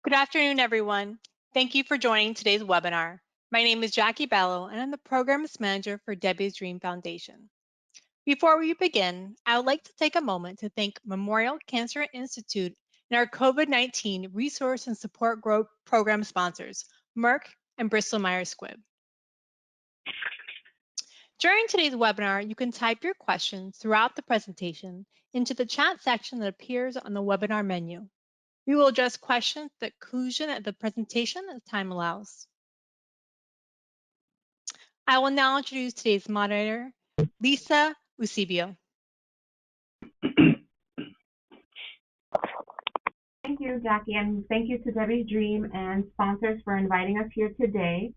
Good afternoon, everyone. Thank you for joining today's webinar. My name is Jackie Bello, and I'm the Programs Manager for Debbie's Dream Foundation. Before we begin, I would like to take a moment to thank Memorial Cancer Institute and our COVID-19 Resource and Support Group Program sponsors, Merck and Bristol Myers Squibb. During today's webinar, you can type your questions throughout the presentation into the chat section that appears on the webinar menu. We will address questions at the conclusion of the presentation as time allows. I will now introduce today's moderator, Lisa Eusebio. Thank you, Jackie, and thank you to Debbie's Dream and sponsors for inviting us here today.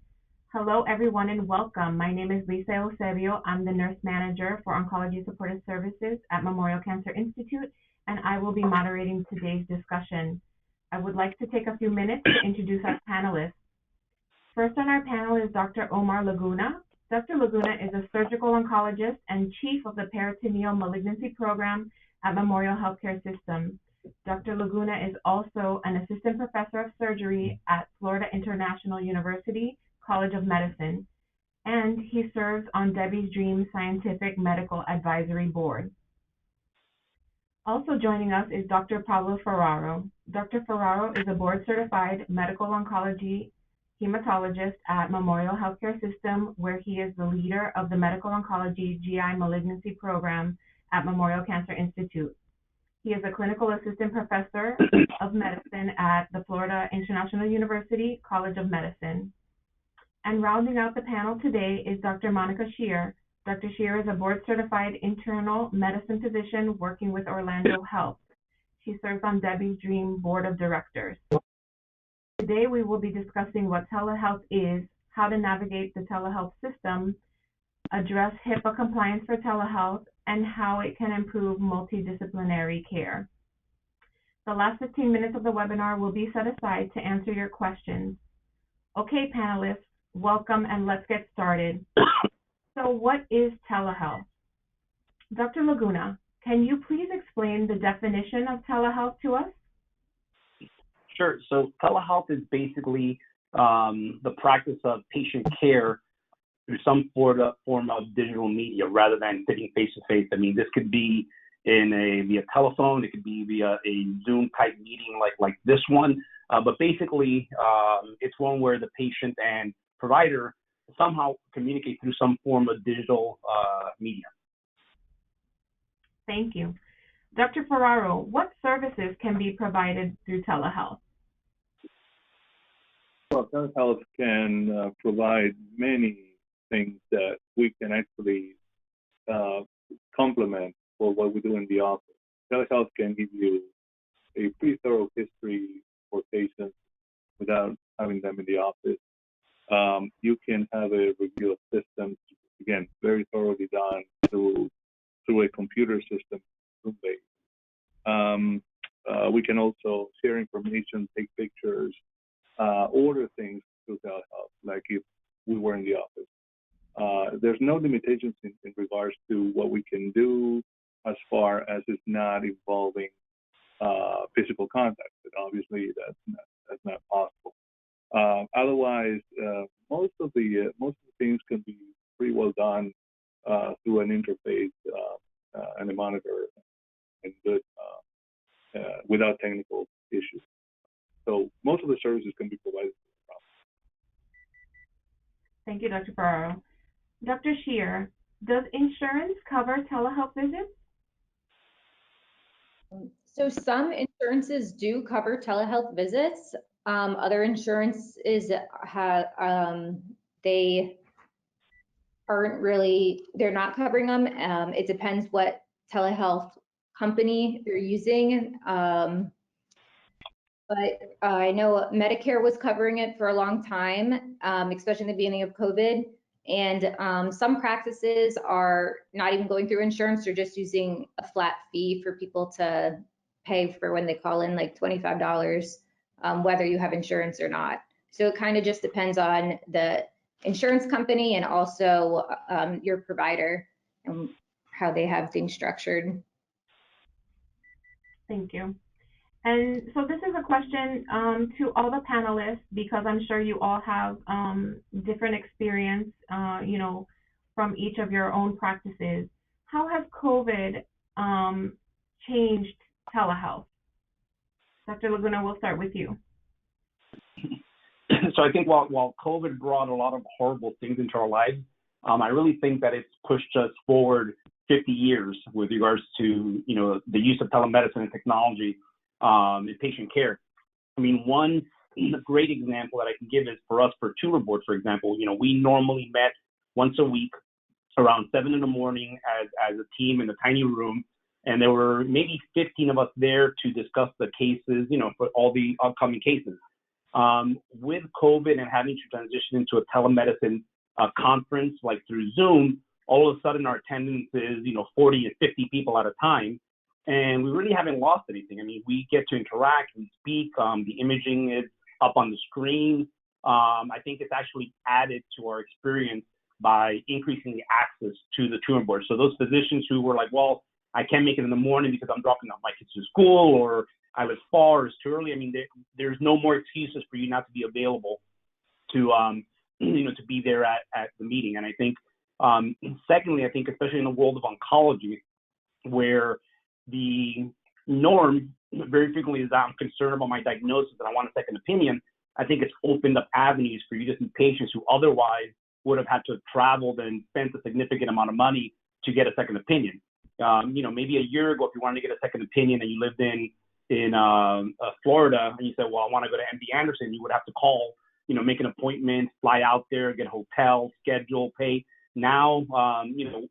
Hello, everyone, and welcome. My name is Lisa Eusebio. I'm the Nurse Manager for Oncology Supportive Services at Memorial Cancer Institute, and I will be moderating today's discussion. I would like to take a few minutes to introduce our panelists. First on our panel is Dr. Omar Laguna. Dr. Laguna is a surgical oncologist and chief of the peritoneal malignancy program at Memorial Healthcare System. Dr. Laguna is also an assistant professor of surgery at Florida International University College of Medicine, and he serves on Debbie's Dream Scientific Medical Advisory Board. Also joining us is Dr. Pablo Ferraro. Dr. Ferraro is a board-certified medical oncology hematologist at Memorial Healthcare System, where he is the leader of the Medical Oncology GI Malignancy Program at Memorial Cancer Institute. He is a clinical assistant professor of medicine at the Florida International University College of Medicine. And rounding out the panel today is Dr. Monica Shear. Dr. Shear is a board-certified internal medicine physician working with Orlando Health. She serves on Debbie's Dream Board of Directors. Today we will be discussing what telehealth is, how to navigate the telehealth system, address HIPAA compliance for telehealth, and how it can improve multidisciplinary care. The last 15 minutes of the webinar will be set aside to answer your questions. Okay, panelists, welcome, and let's get started. So what is telehealth? Dr. Laguna, can you please explain the definition of telehealth to us? Sure. So telehealth is basically the practice of patient care through some form of digital media rather than sitting face to face. I mean, this could be via telephone, it could be via a Zoom type meeting like this one, but basically it's one where the patient and provider somehow communicate through some form of digital media. Thank you. Dr. Ferraro, what services can be provided through telehealth? Well, telehealth can provide many things that we can actually complement for what we do in the office. Telehealth can give you a pretty thorough history for patients without having them in the office. You can have a review of systems, again, very thoroughly done through a computer system, Zoom-based. We can also share information, take pictures, order things through telehealth, like if we were in the office. There's no limitations in regards to what we can do as far as it's not involving physical contact. And obviously, that's not possible. Otherwise, most of the things can be pretty well done through an interface and a monitor and good without technical issues. So most of the services can be provided. Thank you, Dr. Ferraro. Dr. Shear, does insurance cover telehealth visits? So some insurances do cover telehealth visits. Other insurances they aren't really, they're not covering them. It depends what telehealth company they're using. But I know Medicare was covering it for a long time, especially in the beginning of COVID. And some practices are not even going through insurance. They're just using a flat fee for people to pay for when they call in, like $25, whether you have insurance or not. So it kind of just depends on the insurance company and also your provider and how they have things structured. Thank you. And so this is a question to all the panelists because I'm sure you all have different experience, from each of your own practices. How has COVID changed telehealth? Dr. Laguna, we'll start with you. So I think while COVID brought a lot of horrible things into our lives, I really think that it's pushed us forward 50 years with regards to the use of telemedicine and technology in patient care. I mean, one great example that I can give is for us for tumor board, for example. We normally met once a week around 7 in the morning as a team in a tiny room, and there were maybe 15 of us there to discuss the cases, for all the upcoming cases. With COVID and having to transition into a telemedicine conference like through Zoom, all of a sudden our attendance is 40 and 50 people at a time, and we really haven't lost anything. I mean, we get to interact, we speak, the imaging is up on the screen. I think it's actually added to our experience by increasing the access to the tumor board. So those physicians who were like, well, I can't make it in the morning because I'm dropping off my kids to school, or I live far, or it's too early. I mean, there's no more excuses for you not to be available to, to be there at the meeting. And I think, secondly, I think especially in the world of oncology, where the norm very frequently is that I'm concerned about my diagnosis and I want a second opinion, I think it's opened up avenues for you to see patients who otherwise would have had to have traveled and spent a significant amount of money to get a second opinion. Maybe a year ago, if you wanted to get a second opinion and you lived in Florida and you said, well, I want to go to MD Anderson, you would have to call, make an appointment, fly out there, get a hotel, schedule, pay. Now,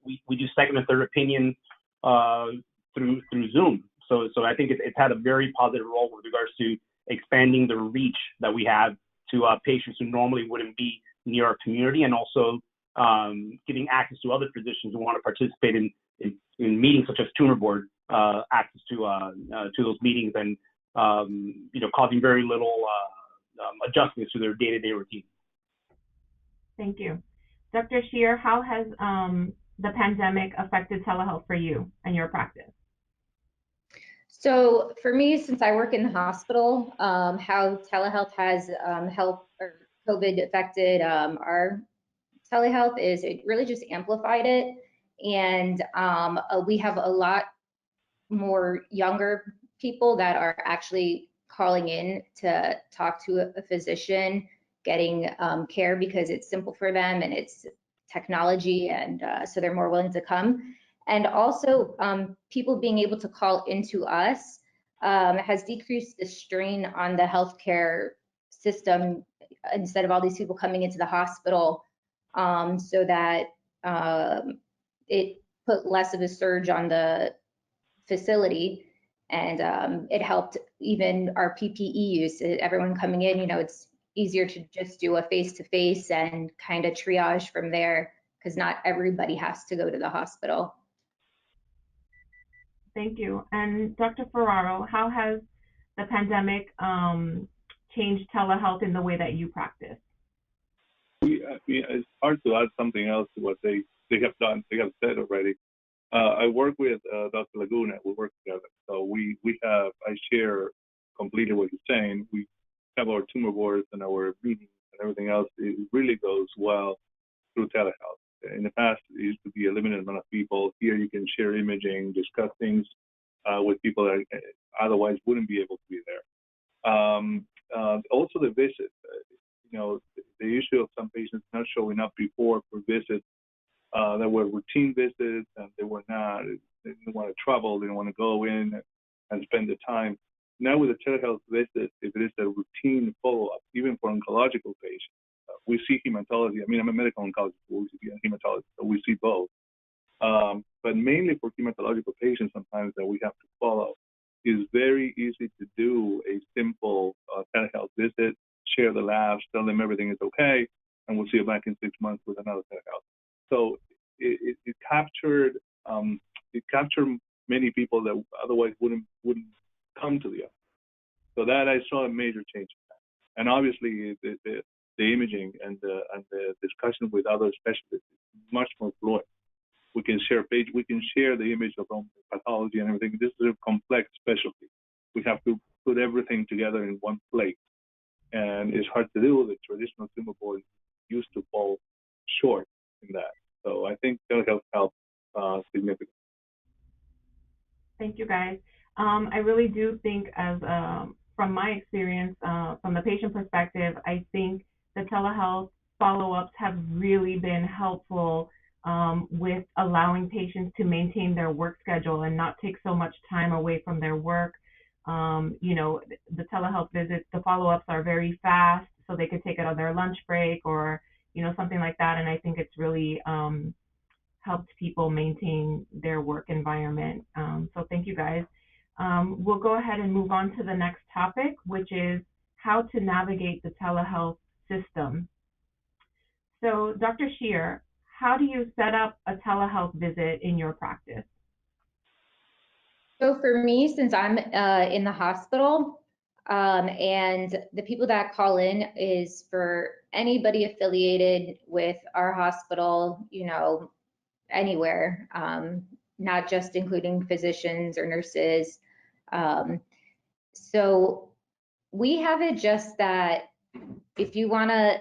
we do second and third opinions through Zoom. So I think it's had a very positive role with regards to expanding the reach that we have to patients who normally wouldn't be near our community, and also giving access to other physicians who want to participate in meetings such as tumor board, access to those meetings, and causing very little adjustments to their day-to-day routine. Thank you. Dr. Shear, how has the pandemic affected telehealth for you and your practice? So for me, since I work in the hospital, how telehealth has helped or COVID affected our telehealth is it really just amplified it. And we have a lot more younger people that are actually calling in to talk to a physician, getting care because it's simple for them and it's technology, and so they're more willing to come. And also people being able to call into us has decreased the strain on the healthcare system instead of all these people coming into the hospital, so that it put less of a surge on the facility, and it helped even our PPE use. Everyone coming in, it's easier to just do a face-to-face and kind of triage from there, because not everybody has to go to the hospital. Thank you. And Dr. Ferraro, how has the pandemic changed telehealth in the way that you practice? It's hard to add something else to what they have done. They have said already. I work with Dr. Laguna. We work together. So I share completely what he's saying. We have our tumor boards and our meetings and everything else. It really goes well through telehealth. In the past, it used to be a limited amount of people. Here you can share imaging, discuss things with people that otherwise wouldn't be able to be there. Also the visit, the issue of some patients not showing up before for visits that were routine visits, and they didn't want to travel, they didn't want to go in and spend the time. Now with the telehealth visit, if it is a routine follow-up, even for oncological patients, we see hematology. I mean, I'm a medical oncologist, so we see a hematologist, so we see both. But mainly for hematological patients, sometimes that we have to follow, it's very easy to do a simple telehealth visit, share the labs, tell them everything is okay, and we'll see you back in 6 months with another telehealth. So it captured many people that otherwise wouldn't come to the office. So that I saw a major change. And obviously the imaging and the discussion with other specialists is much more fluent. We can share the image of pathology and everything. This is a complex specialty. We have to put everything together in one plate. And it's hard to do. The traditional tumor board used to fall short in that. So I think telehealth helped significantly. Thank you, guys. I really do think, as from my experience, from the patient perspective, I think the telehealth follow-ups have really been helpful with allowing patients to maintain their work schedule and not take so much time away from their work. The telehealth visits, the follow-ups are very fast, so they could take it on their lunch break or, something like that. And I think it's really helped people maintain their work environment. So thank you, guys. We'll go ahead and move on to the next topic, which is how to navigate the telehealth system. So Dr. Shear, how do you set up a telehealth visit in your practice? So for me, since I'm in the hospital, and the people that call in is for anybody affiliated with our hospital, anywhere, not just including physicians or nurses. So we have it just that if you want to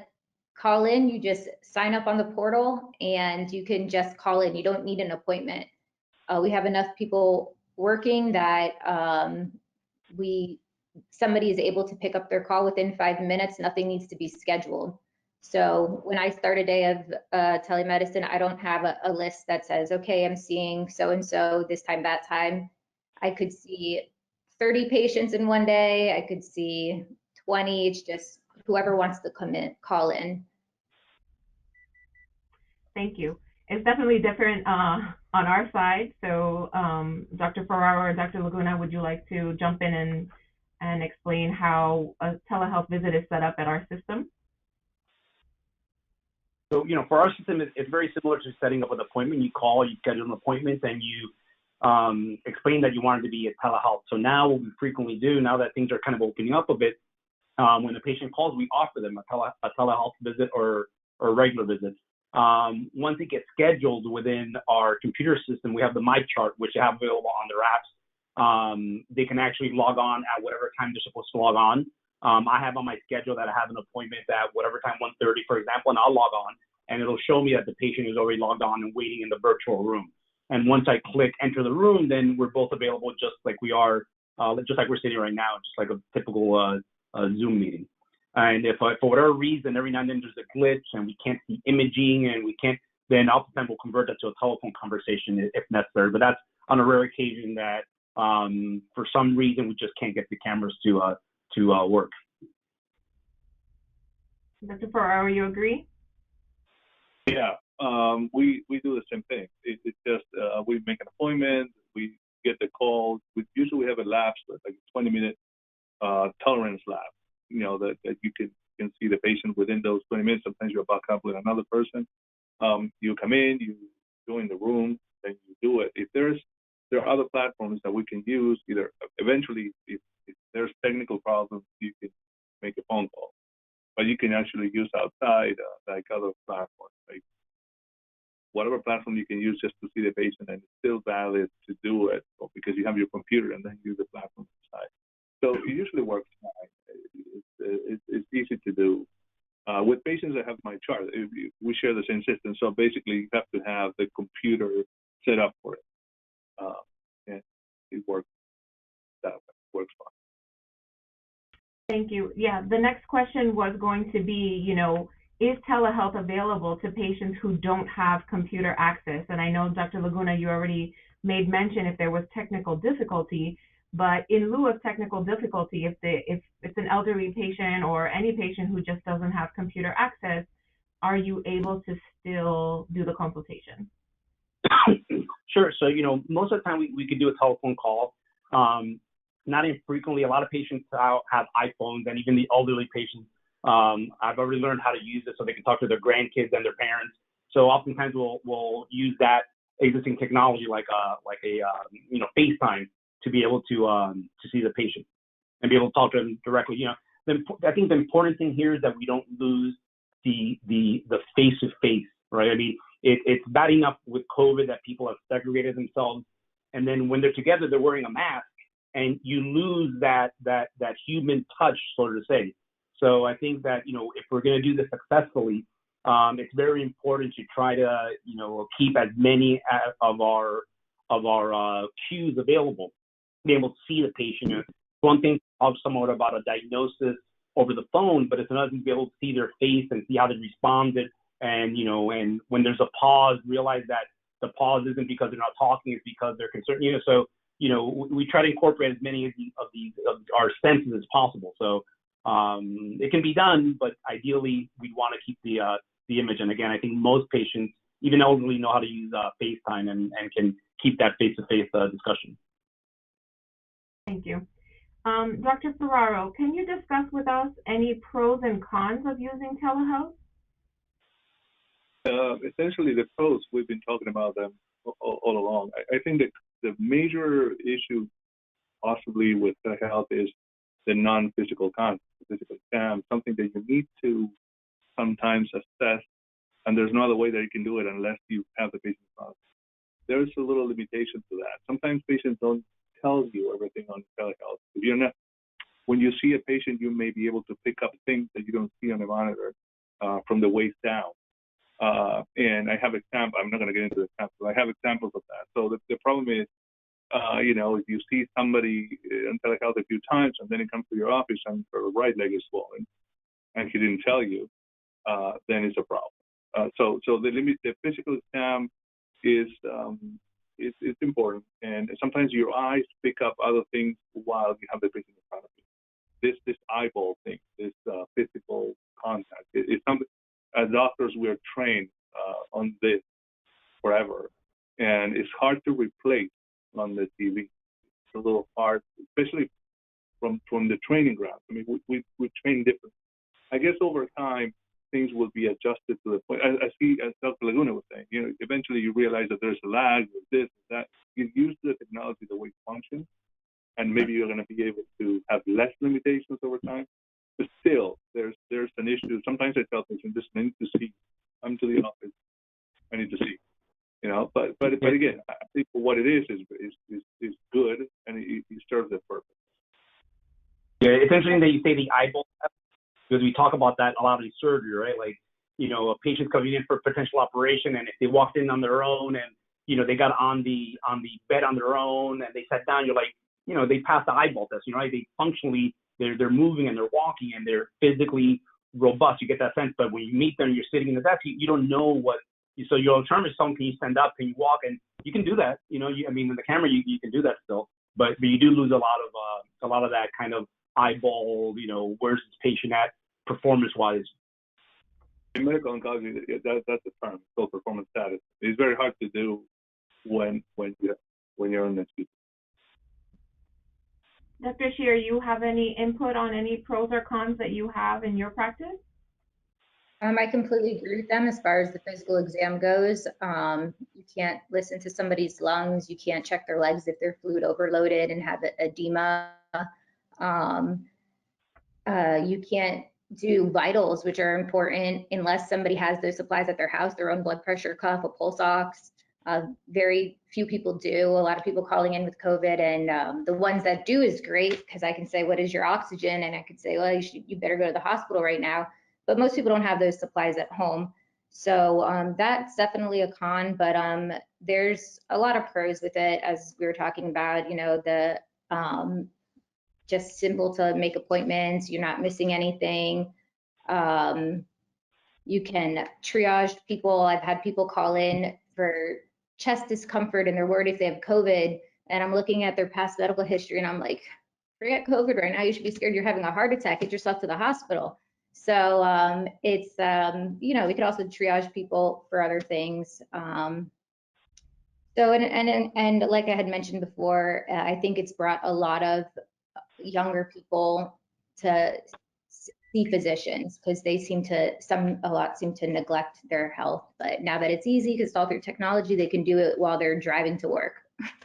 call in, you just sign up on the portal and you can just call in. You don't need an appointment. We have enough people working that somebody is able to pick up their call within 5 minutes. Nothing needs to be scheduled. So when I start a day of telemedicine, I don't have a list that says, okay, I'm seeing so-and-so this time, that time. I could see 30 patients in one day. I could see 20. It's just whoever wants to come in, call in. Thank you. It's definitely different on our side. So Dr. Ferraro or Dr. Laguna, would you like to jump in and explain how a telehealth visit is set up at our system? So, for our system, it's very similar to setting up an appointment. You call, you schedule an appointment, and you explain that you wanted to be a telehealth. So now what we frequently do, now that things are kind of opening up a bit, when the patient calls, we offer them a telehealth visit or a regular visit. Once it gets scheduled within our computer system, we have the My Chart, which they have available on their apps. They can actually log on at whatever time they're supposed to log on. I have on my schedule that I have an appointment at whatever time, 1:30, for example, and I'll log on, and it'll show me that the patient is already logged on and waiting in the virtual room. And once I click enter the room, then we're both available just like we are, just like we're sitting right now, just like a typical Zoom meeting. And if for whatever reason, every now and then there's a glitch and we can't see imaging and we can't, then oftentimes we'll convert that to a telephone conversation if necessary. But that's on a rare occasion that for some reason we just can't get the cameras to work. Dr. Ferraro, you agree? Yeah, we do the same thing. It's just we make an appointment, we get the call. We usually have a lapse, like a 20-minute tolerance lapse. That you can see the patient within those 20 minutes. Sometimes you're back up with another person. You come in, you go in the room, then you do it. If there are other platforms that we can use, either eventually if there's technical problems, you can make a phone call. But you can actually use outside, like other platforms, like whatever platform you can use just to see the patient, and it's still valid to do it because you have your computer and then use the platform inside. So it usually works fine. It's easy to do. With patients that have My Chart, we share the same system. So basically, you have to have the computer set up for it. And it works. That works fine. Thank you. Yeah, the next question was going to be, is telehealth available to patients who don't have computer access? And I know, Dr. Laguna, you already made mention if there was technical difficulty, but in lieu of technical difficulty, if it's an elderly patient or any patient who just doesn't have computer access, are you able to still do the consultation? Sure. So, most of the time we could do a telephone call. Not infrequently, a lot of patients have iPhones, and even the elderly patients, I've already learned how to use it so they can talk to their grandkids and their parents. So oftentimes we'll use that existing technology like FaceTime to be able to see the patient and be able to talk to them directly. I think the important thing here is that we don't lose the face-to-face, right? I mean, it's bad enough with COVID that people have segregated themselves, and then when they're together, they're wearing a mask. and you lose that human touch, so to say. So I think that if we're going to do this successfully, it's very important to try to keep as many of our cues available, be able to see the patient. One thing to talk somewhat about a diagnosis over the phone, but it's another thing to be able to see their face and see how they responded. And and when there's a pause, realize that the pause isn't because they're not talking; it's because they're concerned. So we try to incorporate as many of our senses as possible. So it can be done, but ideally we'd want to keep the image. And again, I think most patients, even elderly, know how to use FaceTime and can keep that face-to-face discussion. Thank you. Dr. Ferraro, can you discuss with us any pros and cons of using telehealth? Essentially, the pros, we've been talking about them all along. I think that the major issue possibly with telehealth is the non-physical contact, the physical exam, something that you need to sometimes assess, and there's no other way that you can do it unless you have the patient in front of you. There's a little limitation to that. Sometimes patients don't tell you everything on telehealth. If you're not, when you see a patient, you may be able to pick up things that you don't see on the monitor from the waist down. And I have examples. I'm not going to get into the examples. I have examples of that. So the problem is, if you see somebody on telehealth a few times and then he comes to your office and her right leg is swollen and he didn't tell you, then it's a problem. So the physical exam is it's important, and sometimes your eyes pick up other things while you have the patient in front of you. This eyeball thing, this physical contact, it's something. As doctors, we are trained on this forever, and it's hard to replace on the TV. It's a little hard, especially from the training ground. I mean, we train different. I guess over time, things will be adjusted to the point. I see, as Dr. Laguna was saying, eventually you realize that there's a lag with this, that. You use the technology the way it functions, and maybe you're going to be able to have less limitations over time. But still, there's an issue. Sometimes I tell patients, "Listen, I need to see. Come to the office. I need to see." But again, I think for what it is good, and it serves the purpose. Yeah, it's interesting that you say the eyeball test, because we talk about that a lot in surgery, right? Like, a patient's coming in for potential operation, and if they walked in on their own and they got on the bed on their own and they sat down, you're like, they passed the eyeball test. Right? They functionally they're moving and they're walking and they're physically robust. You get that sense. But when you meet them, you're sitting in the desk, you don't know what. So you'll determine someone, can you stand up, can you walk, and you can do that. In the camera you can do that still, but you do lose a lot of that kind of eyeball. Where's this patient at performance-wise? In medical oncology, that's the term, called performance status. It's very hard to do when you're in this. Dr. Shear, you have any input on any pros or cons that you have in your practice? I completely agree with them as far as the physical exam goes. You can't listen to somebody's lungs. You can't check their legs if they're fluid overloaded and have edema. You can't do vitals, which are important, unless somebody has those supplies at their house, their own blood pressure cuff, a pulse ox. Very few people do. A lot of people calling in with COVID, and the ones that do is great, because I can say, what is your oxygen? And I could say, well, you better go to the hospital right now. But most people don't have those supplies at home. So that's definitely a con, but there's a lot of pros with it, as we were talking about, the just simple to make appointments. You're not missing anything. You can triage people. I've had people call in for chest discomfort and they're worried if they have COVID. And I'm looking at their past medical history and I'm like, forget COVID right now. You should be scared you're having a heart attack. Get yourself to the hospital. So it's, we could also triage people for other things. So, and like I had mentioned before, I think it's brought a lot of younger people to see physicians, because they a lot seem to neglect their health. But now that it's easy, because it's all through technology, they can do it while they're driving to work.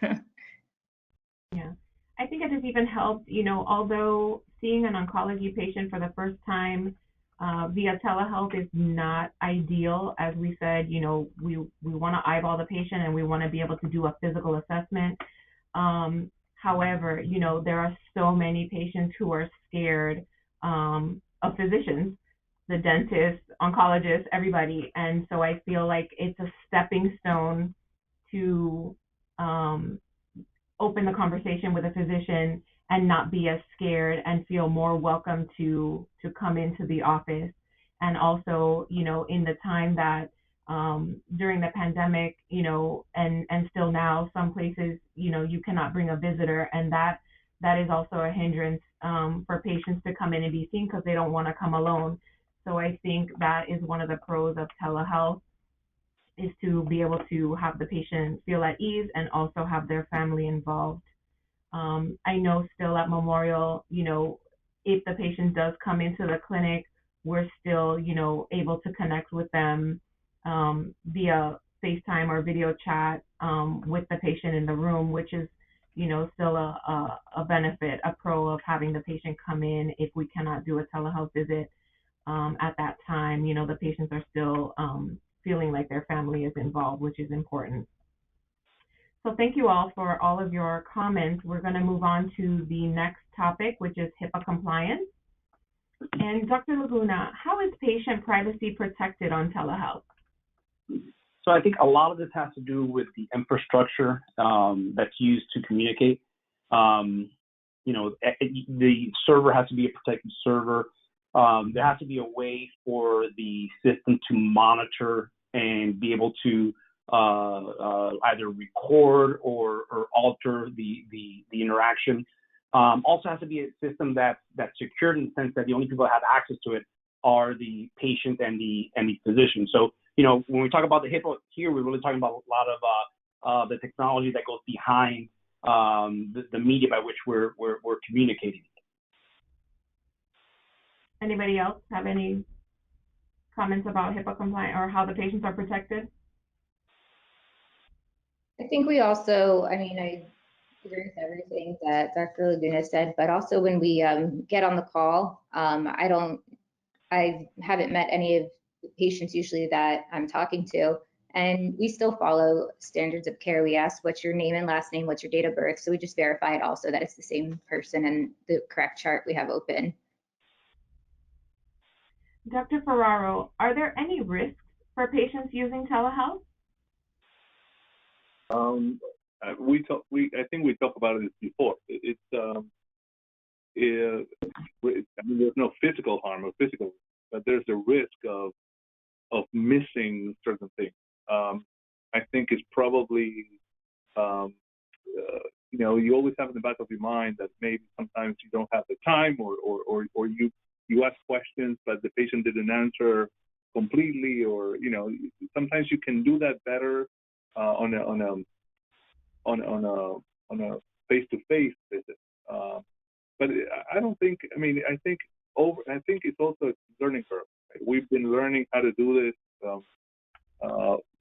Yeah, I think it has even helped, although seeing an oncology patient for the first time via telehealth is not ideal. As we said, we want to eyeball the patient and we want to be able to do a physical assessment. However, there are so many patients who are scared of physicians, the dentists, oncologists, everybody. And so I feel like it's a stepping stone to open the conversation with a physician and not be as scared and feel more welcome to come into the office. And also, in the time that during the pandemic, and still now, some places, you cannot bring a visitor, and that is also a hindrance for patients to come in and be seen because they don't want to come alone. So I think that is one of the pros of telehealth, is to be able to have the patient feel at ease and also have their family involved. I know still at Memorial, if the patient does come into the clinic, we're still, able to connect with them via FaceTime or video chat with the patient in the room, which is, still a benefit, a pro of having the patient come in if we cannot do a telehealth visit at that time. The patients are still feeling like their family is involved, which is important. So thank you all for all of your comments. We're going to move on to the next topic, which is HIPAA compliance. And Dr. Laguna, how is patient privacy protected on telehealth? So I think a lot of this has to do with the infrastructure that's used to communicate. The server has to be a protected server. There has to be a way for the system to monitor and be able to either record or alter the interaction. Also has to be a system that's secured in the sense that the only people that have access to it are the patient and the physician. So, when we talk about the HIPAA here, we're really talking about a lot of the technology that goes behind the media by which we're communicating. Anybody else have any comments about HIPAA compliant or how the patients are protected? I think we also, I agree with everything that Dr. Laguna said, but also when we get on the call, I haven't met any of the patients usually that I'm talking to, and we still follow standards of care. We ask, what's your name and last name, what's your date of birth? So we just verify it also that it's the same person and the correct chart we have open. Dr. Ferraro, are there any risks for patients using telehealth? I think we talked about it before. There's no physical harm or physical, but there's a risk of missing certain things. I think it's probably, you always have in the back of your mind that maybe sometimes you don't have the time, or you ask questions, but the patient didn't answer completely, or sometimes you can do that better on a face-to-face visit. But I don't think. I think it's also a learning curve. Right? We've been learning how to do this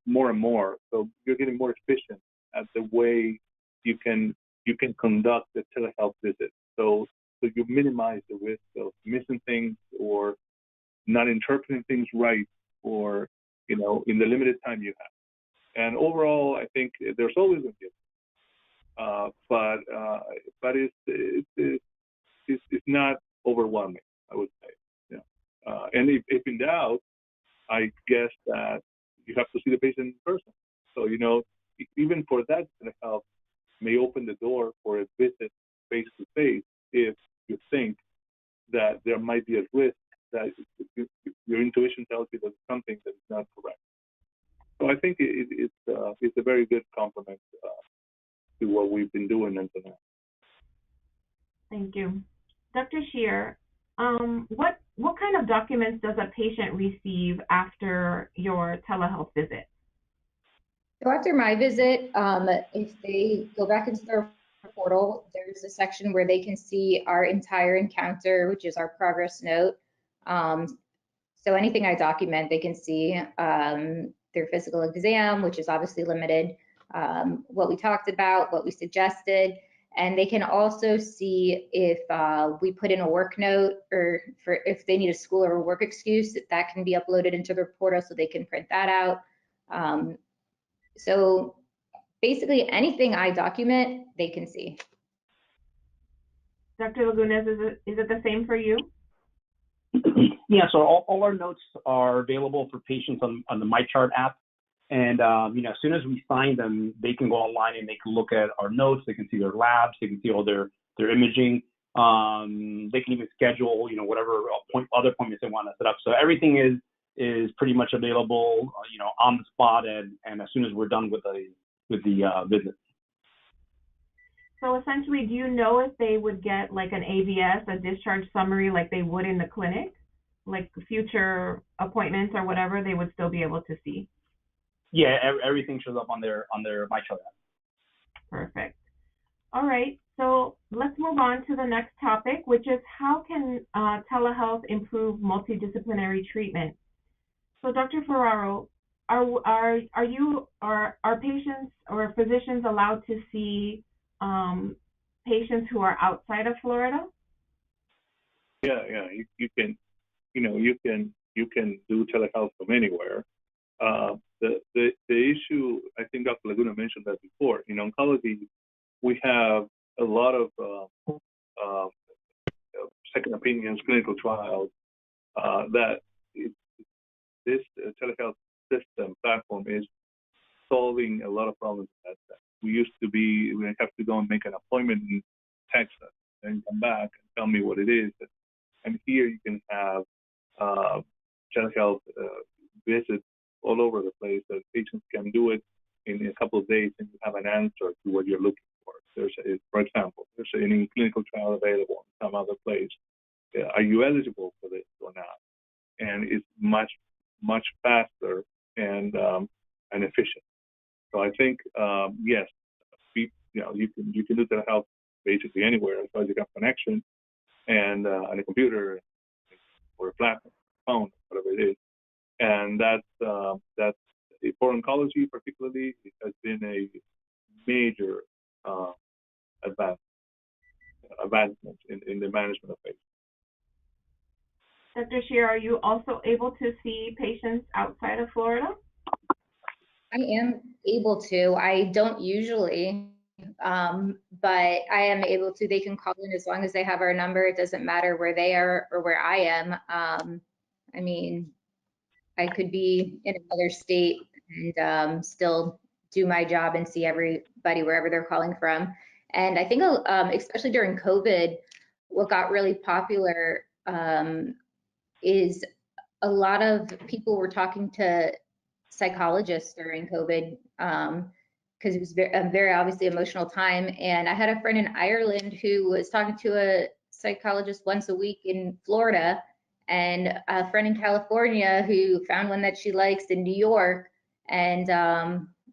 more and more, so you're getting more efficient at the way you can conduct the telehealth visit. So you minimize the risk of missing things or not interpreting things right, or in the limited time you have. And overall, I think there's always a gift, but it's not overwhelming, I would say. And if in doubt, I guess that you have to see the patient in person. So even for that, telehealth may open the door for a visit face to face if you think that there might be a risk that your intuition tells you that something that is not correct. So I think it's a very good complement to what we've been doing until now. Thank you. Dr. Shear, what kind of documents does a patient receive after your telehealth visit? So after my visit, if they go back into their portal, there's a section where they can see our entire encounter, which is our progress note. So anything I document, they can see their physical exam, which is obviously limited, what we talked about, what we suggested, and they can also see if we put in a work note, or if they need a school or a work excuse, that can be uploaded into their portal so they can print that out. So basically anything I document, they can see. Dr. Lagunas, is it the same for you? Yeah, so all our notes are available for patients on the MyChart app. And, as soon as we sign them, they can go online and they can look at our notes. They can see their labs. They can see all their imaging. They can even schedule, whatever other appointments they want to set up. So everything is pretty much available, on the spot and as soon as we're done with the visit. So essentially, do you know if they would get like an AVS, a discharge summary, like they would in the clinic, like future appointments or whatever, they would still be able to see? Yeah, everything shows up on their MyChart app. Perfect. All right, so let's move on to the next topic, which is how can telehealth improve multidisciplinary treatment? So, Dr. Ferraro, are patients or physicians allowed to see patients who are outside of Florida? Yeah, you can, you can do telehealth from anywhere. The issue, I think Dr. Laguna mentioned that before. In oncology, we have a lot of second opinions, clinical trials that this telehealth system platform is solving a lot of problems in that sense. We have to go and make an appointment in Texas and come back and tell me what it is. And here you can have telehealth visits all over the place that patients can do it in a couple of days and you have an answer to what you're looking for. For example, there's any clinical trial available in some other place. Are you eligible for this or not? And it's much faster and efficient. So I think yes, you can do telehealth basically anywhere as long as you have connection and a computer or a flat phone, whatever it is. And that's for oncology particularly, it has been a major advancement in the management of patients. Dr. Shear, are you also able to see patients outside of Florida? I am able to. I don't usually, but I am able to. They can call in as long as they have our number. It doesn't matter where they are or where I am. I mean, I could be in another state and still do my job and see everybody wherever they're calling from. And I think, especially during COVID, what got really popular is a lot of people were talking to psychologists during COVID because it was a very obviously emotional time. And I had a friend in Ireland who was talking to a psychologist once a week in Florida, and a friend in California who found one that she likes in New York. And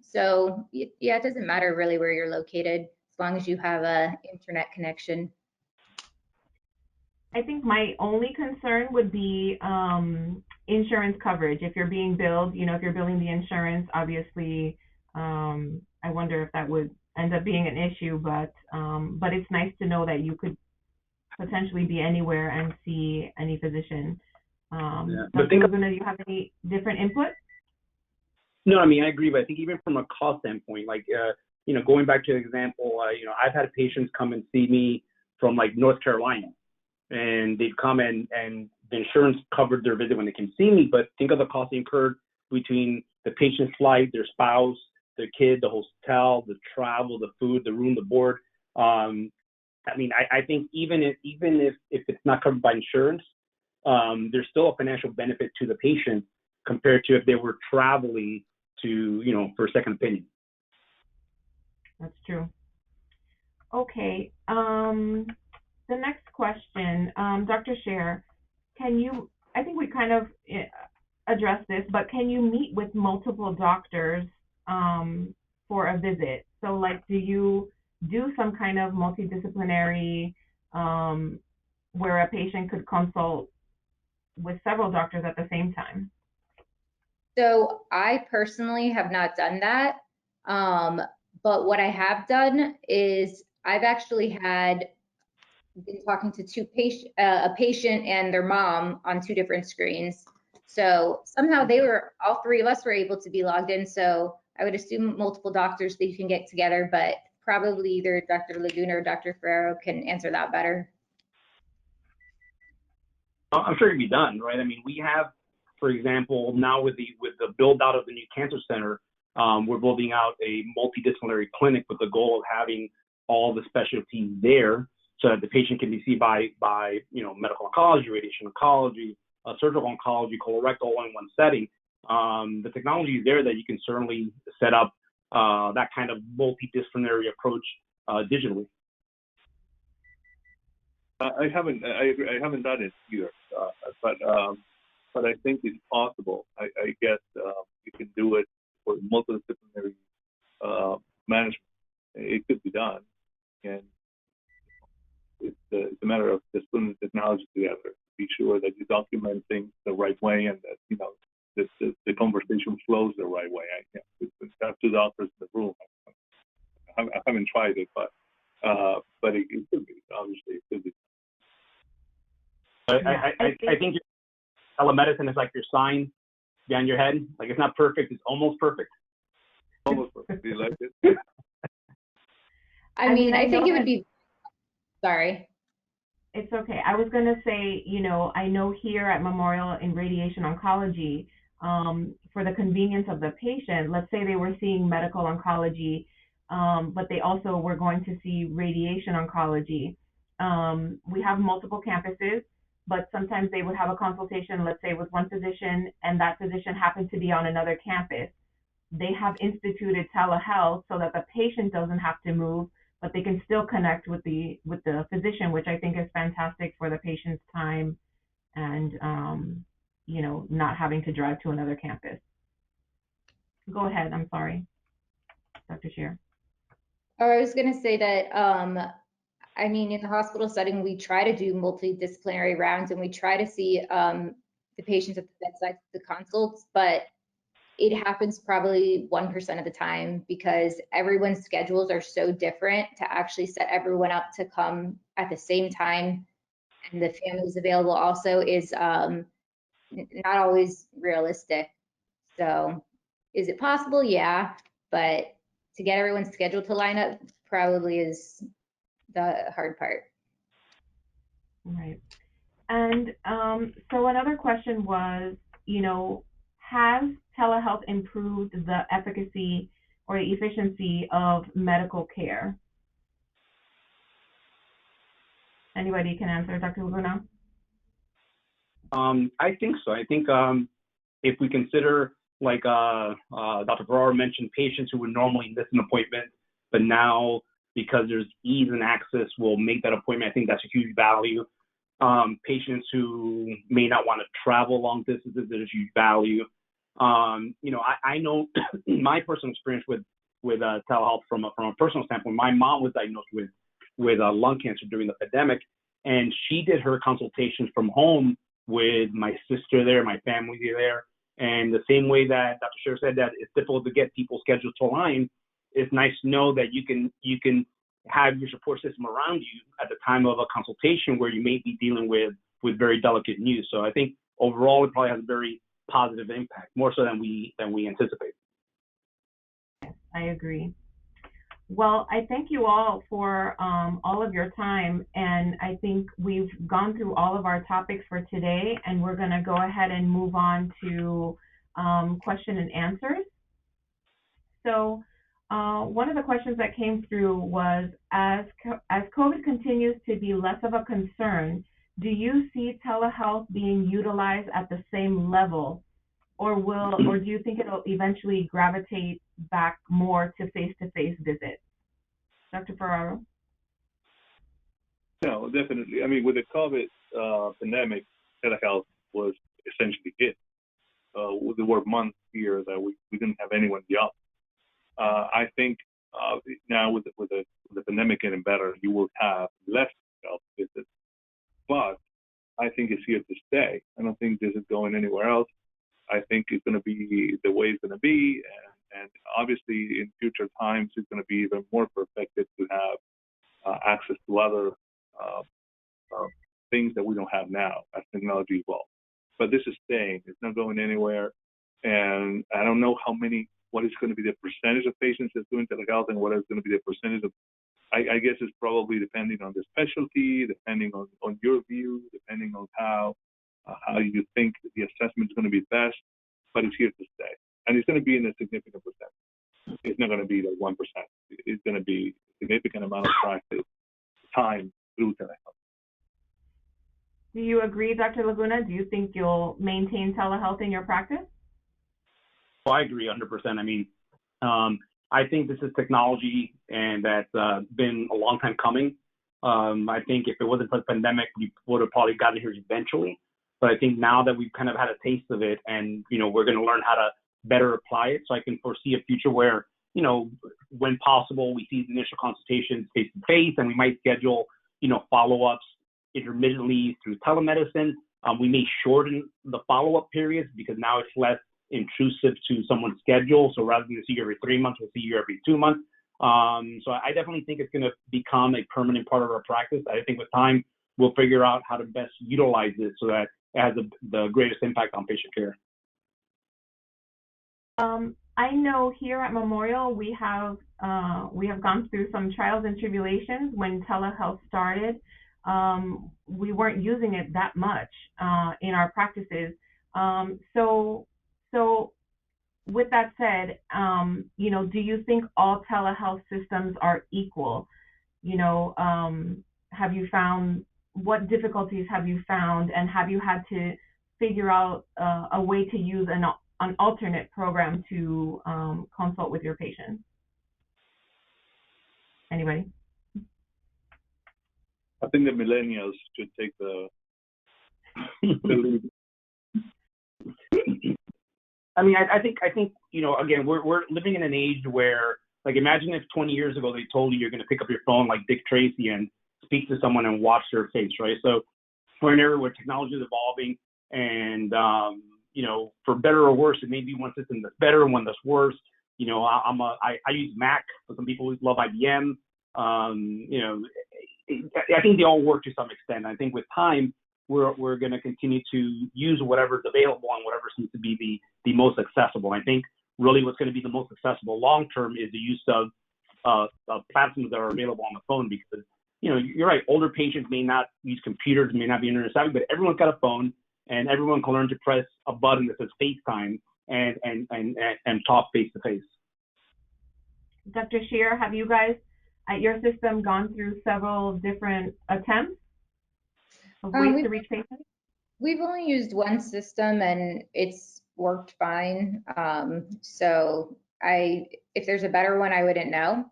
so, yeah, it doesn't matter really where you're located as long as you have a internet connection. I think my only concern would be insurance coverage. If you're being billed, if you're billing the insurance, obviously, I wonder if that would end up being an issue. But it's nice to know that you could potentially be anywhere and see any physician. Dr. Laguna, do you have any different input? No, I mean, I agree, but I think even from a cost standpoint, like, going back to the example, I've had patients come and see me from like North Carolina, and they'd come and the insurance covered their visit when they can see me, but think of the cost incurred between the patient's flight, their spouse, their kid, the hotel, the travel, the food, the room, the board. I mean, I think even if it's not covered by insurance, there's still a financial benefit to the patient compared to if they were traveling to, for a second opinion. That's true. Okay. The next question, Dr. Scher, I think we kind of addressed this, but can you meet with multiple doctors for a visit? So like, do you do some kind of multidisciplinary where a patient could consult with several doctors at the same time? So I personally have not done that. But what I have done is I've actually been talking to a patient and their mom on two different screens. So somehow all three of us were able to be logged in. So I would assume multiple doctors that you can get together, but probably either Dr. Laguna or Dr. Ferraro can answer that better. I'm sure it can be done, right? I mean, we have, for example, now with the build out of the new cancer center, we're building out a multidisciplinary clinic with the goal of having all the specialties there, so that the patient can be seen by medical oncology, radiation oncology, surgical oncology, colorectal, all in one setting. The technology is there that you can certainly set up that kind of multidisciplinary approach digitally. I haven't done it either, but I think it's possible. I guess you can do it for multidisciplinary management. It could be done, and it's a matter of just putting the technology together to be sure that you document things the right way and that the conversation flows the right way. I have two doctors in the room. I haven't tried it, but it could be. Obviously, it could be. I think telemedicine is like your sign behind your head. Like, it's not perfect, it's almost perfect. Almost perfect. Do you like it? I mean, I think it would be, sorry. It's okay. I was going to say, I know here at Memorial in radiation oncology, for the convenience of the patient, let's say they were seeing medical oncology, but they also were going to see radiation oncology. We have multiple campuses, but sometimes they would have a consultation, let's say with one physician, and that physician happens to be on another campus. They have instituted telehealth so that the patient doesn't have to move, but they can still connect with the physician, which I think is fantastic for the patient's time and not having to drive to another campus. Go ahead. I'm sorry, Dr. Shear. Or I was going to say that I mean, in the hospital setting, we try to do multidisciplinary rounds and we try to see the patients at the bedside, the consults, but it happens probably 1% of the time because everyone's schedules are so different to actually set everyone up to come at the same time. And the families available also is not always realistic. So is it possible? Yeah, but to get everyone's schedule to line up probably is the hard part. Right. And so another question was, has telehealth improved the efficacy or efficiency of medical care? Anybody can answer, Dr. Laguna? I think so. I think if we consider, like Dr. Ferraro mentioned, patients who would normally miss an appointment, but now because there's ease and access will make that appointment, I think that's a huge value. Patients who may not want to travel long distances, there's huge value. I know my personal experience with telehealth from a personal standpoint. My mom was diagnosed with lung cancer during the pandemic, and she did her consultations from home with my sister there, my family there. And the same way that Dr. Shear said that it's difficult to get people's schedules to align, it's nice to know that you can have your support system around you at the time of a consultation where you may be dealing with very delicate news. So I think overall it probably has a very positive impact, more so than we anticipate. I agree. Well, I thank you all for all of your time, and I think we've gone through all of our topics for today, and we're going to go ahead and move on to question and answers. So one of the questions that came through was, as COVID continues to be less of a concern, do you see telehealth being utilized at the same level, or do you think it'll eventually gravitate back more to face-to-face visits? Dr. Ferraro? No, definitely. I mean, with the COVID pandemic, telehealth was essentially it. There were months here that we didn't have anyone in the office. I think now with the pandemic getting better, you will have less health visits, but I think it's here to stay. I don't think this is going anywhere else. I think it's going to be the way it's going to be, and obviously in future times it's going to be even more perfected to have access to other things that we don't have now as technology evolves. But this is staying; it's not going anywhere. And I don't know what is going to be the percentage of patients that's doing telehealth, and what is going to be the percentage of. I guess it's probably depending on the specialty, depending on your view, depending on how how you think the assessment is going to be best, but it's here to stay. And it's going to be in a significant percent. It's not going to be the 1%. It's going to be a significant amount of practice time through telehealth. Do you agree, Dr. Laguna? Do you think you'll maintain telehealth in your practice? Well, I agree 100%. I mean, I think this is technology, and that's been a long time coming. I think if it wasn't for the pandemic, we would have probably gotten here eventually. But I think now that we've kind of had a taste of it, and we're going to learn how to better apply it. So I can foresee a future where, when possible, we see the initial consultations face to face, and we might schedule, follow-ups intermittently through telemedicine. We may shorten the follow-up periods because now it's less intrusive to someone's schedule. So rather than see you every 3 months, we'll see you every 2 months. So I definitely think it's going to become a permanent part of our practice. I think with time, we'll figure out how to best utilize it so that it has the greatest impact on patient care. I know here at Memorial we have gone through some trials and tribulations when telehealth started. We weren't using it that much in our practices. So with that said, do you think all telehealth systems are equal? Have you found, what difficulties have you found, and have you had to figure out a way to use an alternate program to consult with your patients? Anybody? I think the millennials should take the lead. I mean, I think again, we're living in an age where, like, imagine if 20 years ago they told you you're going to pick up your phone like Dick Tracy and speak to someone and watch their face, right? So we're in an era where technology is evolving, and for better or worse, it may be one system that's better and one that's worse. I use Mac, but some people love IBM. I think they all work to some extent. I think with time, we're going to continue to use whatever's available and whatever seems to be the most accessible. I think really what's going to be the most accessible long term is the use of platforms that are available on the phone, because you're right, older patients may not use computers, may not be internet savvy, but everyone's got a phone, and everyone can learn to press a button that says FaceTime and talk face to face. Dr. Shear, have you guys at your system gone through several different attempts of ways to reach patients? We've only used one system and it's worked fine. So if there's a better one, I wouldn't know.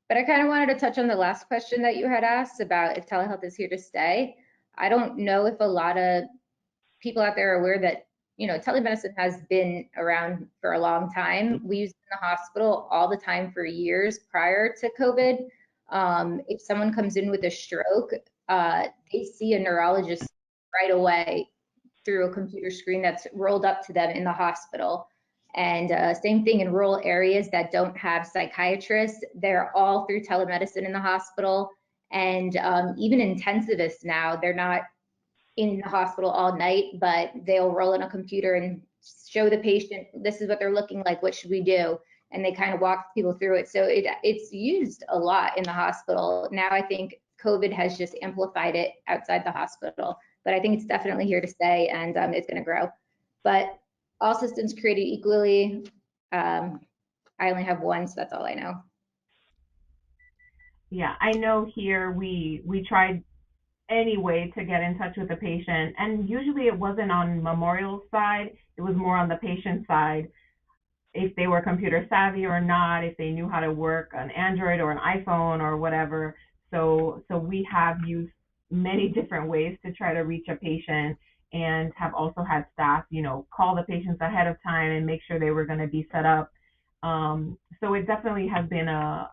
But I kind of wanted to touch on the last question that you had asked about if telehealth is here to stay. I don't know if a lot of people out there are aware that, telemedicine has been around for a long time. We used it in the hospital all the time for years prior to COVID. If someone comes in with a stroke, they see a neurologist right away through a computer screen that's rolled up to them in the hospital. And same thing in rural areas that don't have psychiatrists, they're all through telemedicine in the hospital. And even intensivists now, they're not in the hospital all night, but they'll roll in a computer and show the patient, this is what they're looking like, what should we do? And they kind of walk people through it. So it's used a lot in the hospital. Now I think COVID has just amplified it outside the hospital, but I think it's definitely here to stay, and it's going to grow. But all systems created equally. I only have one, so that's all I know. Yeah, I know here we tried any way to get in touch with the patient, and usually it wasn't on Memorial's side, it was more on the patient side, if they were computer savvy or not, if they knew how to work an Android or an iPhone or whatever. So we have used many different ways to try to reach a patient, and have also had staff, call the patients ahead of time and make sure they were going to be set up. So it definitely has been a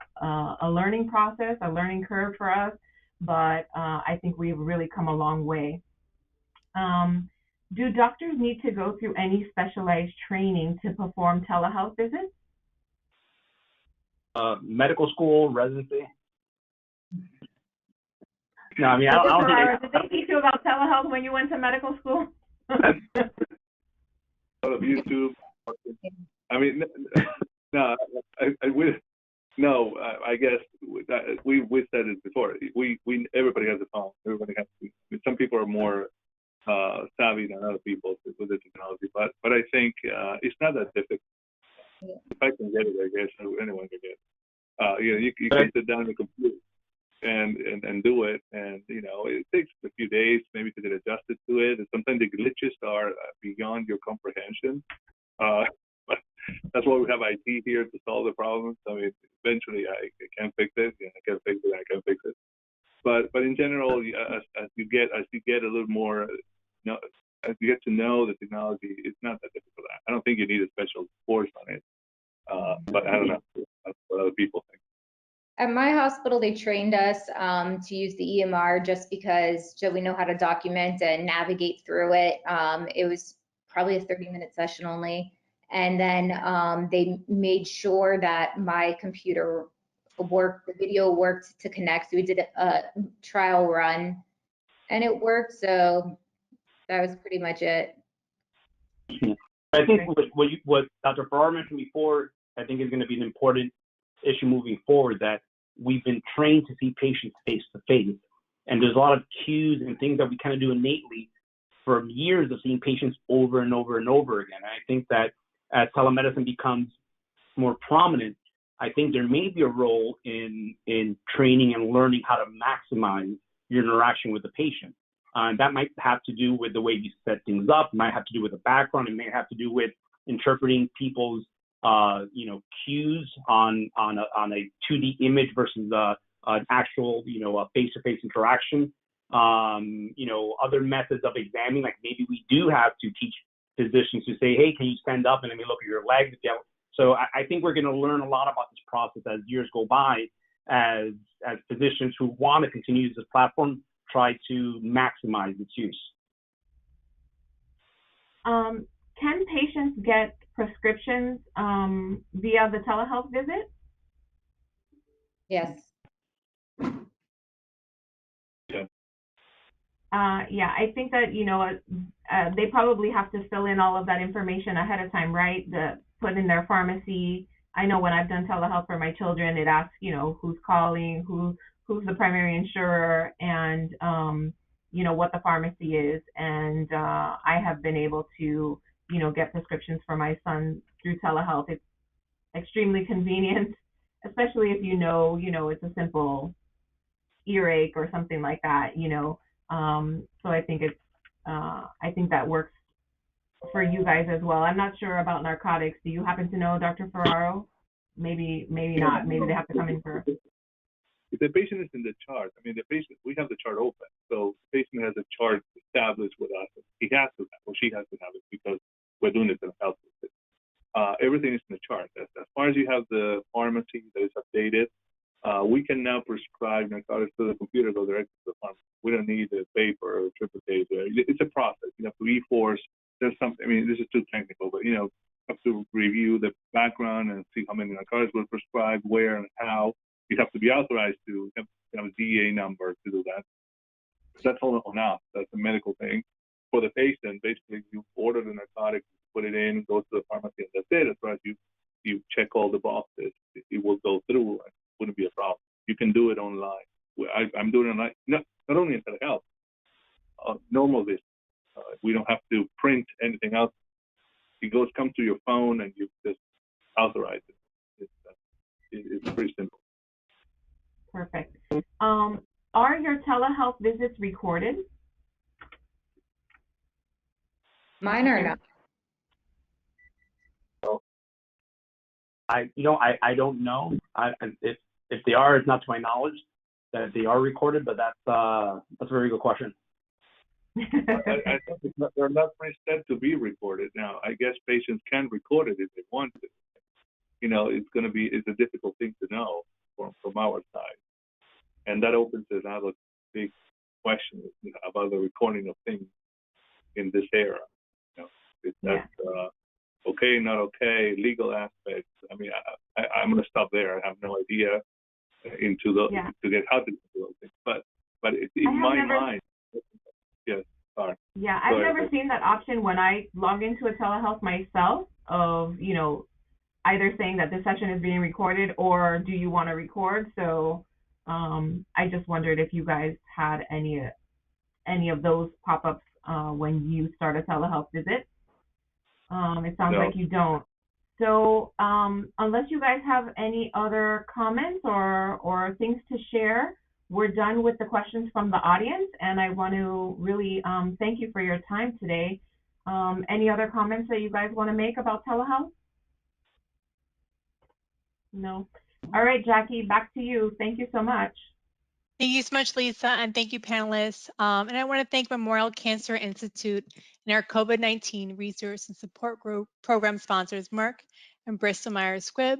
learning process, a learning curve for us, but I think we've really come a long way. Do doctors need to go through any specialized training to perform telehealth visits? Medical school, residency? No, I mean, Dr. I don't Ferrara, think. did they teach you about telehealth when you went to medical school? Of YouTube. I mean, no, I would. No, I guess we said it before. Everybody has a phone. Everybody has. Some people are more savvy than other people with the technology. But I think it's not that difficult. If I can get it, I guess anyone can get it. You can sit down on the computer and do it, and it takes a few days maybe to get adjusted to it, and sometimes the glitches are beyond your comprehension. But that's why we have IT here to solve the problems. I mean, eventually I can fix it, I can fix it, I can fix it. But in general, as you get a little more, as you get to know the technology, it's not that difficult. I don't think you need a special course on it. But I don't know. That's what other people think. At my hospital, they trained us to use the EMR just because we know how to document and navigate through it. It was probably a 30-minute session only. And then they made sure that my computer worked, the video worked to connect. So we did a trial run and it worked. So that was pretty much it. I think what Dr. Farrar mentioned before, I think is going to be an important issue moving forward, that we've been trained to see patients face to face. And there's a lot of cues and things that we kind of do innately from years of seeing patients over and over and over again. And I think that as telemedicine becomes more prominent, I think there may be a role in training and learning how to maximize your interaction with the patient. That might have to do with the way you set things up. It might have to do with the background. It may have to do with interpreting people's cues on a 2D image versus an actual a face-to-face interaction. Other methods of examining, like maybe we do have to teach physicians to say, hey, can you stand up and let me look at your legs? So I think we're going to learn a lot about this process as years go by, as physicians who want to continue to use this platform try to maximize its use. Can patients get prescriptions via the telehealth visit? Yes. Yeah, I think that, they probably have to fill in all of that information ahead of time, right? Put in their pharmacy. I know when I've done telehealth for my children, it asks, who's calling, who's the primary insurer, and, what the pharmacy is. And I have been able to, get prescriptions for my son through telehealth. It's extremely convenient, especially if it's a simple earache or something like that, So I think I think that works for you guys as well. I'm not sure about narcotics. Do you happen to know, Dr. Ferraro? Maybe not. Maybe they have to come in for. If the patient is in the chart, we have the chart open. So the patient has a chart established with us. He has to have, or she has to have it, because we're doing it in a health visit. Everything is in the chart. As far as you have the pharmacy that is updated, we can now prescribe narcotics to the computer, go directly to the pharmacy. We don't need a paper or triple tape. It's a process. You have to re-force. There's something. This is too technical, but have to review the background and see how many narcotics were prescribed, where and how. You have to be authorized to have a DEA number to do that. That's all on us. That's a medical thing. For the patient, basically, you order the narcotic, put it in, go to the pharmacy, and that's it. As far as you check all the boxes, it will go through. And it wouldn't be a problem. You can do it online. I'm doing it online, not only in telehealth, normal visits. We don't have to print anything else. It comes to your phone, and you just authorize it. It's pretty simple. Perfect. Are your telehealth visits recorded? Mine are not. I don't know. If they are, it's not to my knowledge that they are recorded, but that's a very good question. I think they're not said to be recorded. Now, I guess patients can record it if they want to. It's a difficult thing to know from our side, and that opens another big question about the recording of things in this era. That's okay, not okay, legal aspects. I'm going to stop there. I have no idea to get how to do those things, but in my mind. Yes, sorry. Yeah, I've never seen that option when I log into a telehealth myself of, either saying that this session is being recorded or do you want to record? So I just wondered if you guys had any of those pop-ups when you start a telehealth visit. It sounds No. like you don't. So unless you guys have any other comments or things to share, we're done with the questions from the audience, and I want to really thank you for your time today. Any other comments that you guys want to make about telehealth? No. All right, Jackie, back to you. Thank you so much. Thank you so much, Lisa, and thank you, panelists. And I want to thank Memorial Cancer Institute and our COVID-19 Research and Support Group program sponsors, Merck and Bristol Myers Squibb.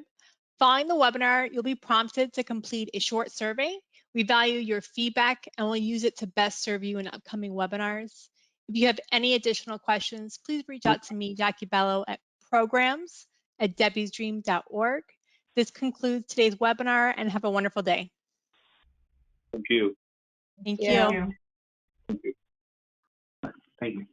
Following the webinar, you'll be prompted to complete a short survey. We value your feedback and will use it to best serve you in upcoming webinars. If you have any additional questions, please reach out to me, Jackie Bello, at programs@debbiesdream.org. This concludes today's webinar, and have a wonderful day. Thank you. Thank Thank you. you. Thank you.